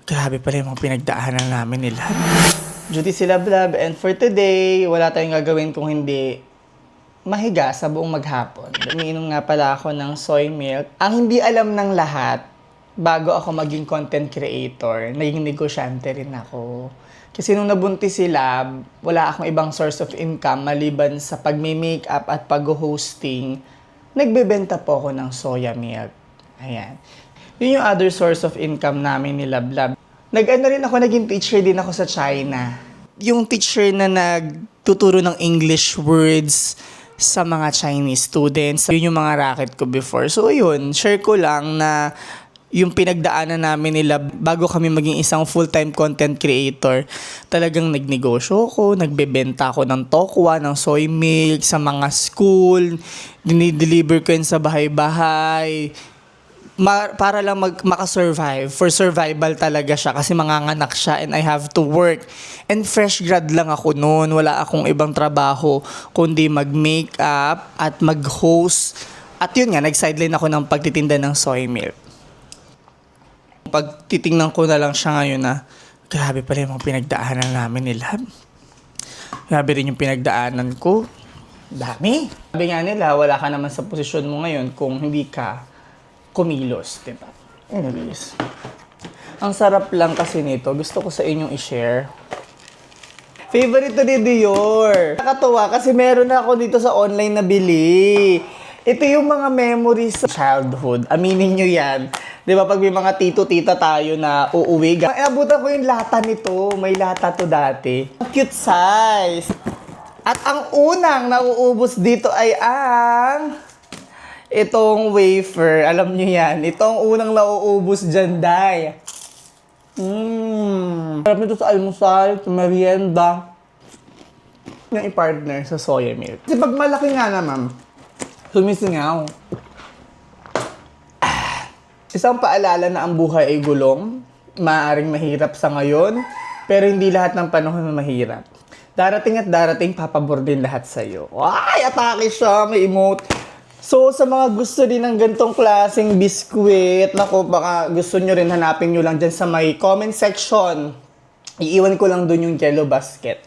Grabe pala yung mga pinagdaanan namin nila. Judy sila Blab, and for today, wala tayong gagawin kung hindi mahiga sa buong maghapon. Umiinom nga pala ako ng soy milk. Ang hindi alam ng lahat, bago ako maging content creator, naging negosyante rin ako. Kasi nung nabuntis si Lab, wala akong ibang source of income maliban sa pag-makeup at pag-hosting. Nagbebenta po ako ng soya milk. Ayan. Yun yung other source of income namin ni Lab. Nag-ano rin ako, naging teacher din ako sa China. Yung teacher na nagtuturo ng English words sa mga Chinese students. Yun yung mga racket ko before. So yun, share ko lang na yung pinagdaanan namin nila bago kami maging isang full-time content creator. Talagang nagnegosyo ko, nagbebenta ako ng tokwa, ng soy milk sa mga school, dinideliver ko yun sa bahay-bahay. Para lang makasurvive. For survival talaga siya kasi manganganak siya and I have to work. And fresh grad lang ako noon. Wala akong ibang trabaho kundi mag-makeup at mag-host. At yun nga, nag-sideline ako ng pagtitinda ng soy milk. Pag titingnan ko na lang siya ngayon na grabe pala yung mga pinagdaanan namin nila. Grabe rin yung pinagdaanan ko. Dami. Sabi nga nila, wala ka naman sa posisyon mo ngayon kung hindi ka kumilos, diba? Anyways, ang sarap lang kasi nito. Gusto ko sa inyong i-share. Favorite to ni Dior. Nakakatuwa kasi meron na ako dito sa online na bili. Ito yung mga memories sa childhood. Aminin nyo yan. Diba pag may mga tito-tita tayo na uuwi. Abutan ko yung lata nito. May lata to dati. Cute size. At ang unang nauubos dito ay ang itong wafer, alam nyo yan. Itong unang nauubos dyan, day. Sarap nito sa almusal, sa merienda. Yung i-partner sa soya milk. Kasi pag malaki nga naman, sumisingaw. Isang paalala na ang buhay ay gulong. Maaaring mahirap sa ngayon, pero hindi lahat ng panahon mahirap. Darating at darating, papabor din lahat sa'yo. Ay, atake siya, may emote. So, sa mga gusto din ng gantong klaseng biskwit, naku, baka gusto nyo rin, hanapin nyo lang dyan sa may comment section. Iiwan ko lang dun yung yellow basket.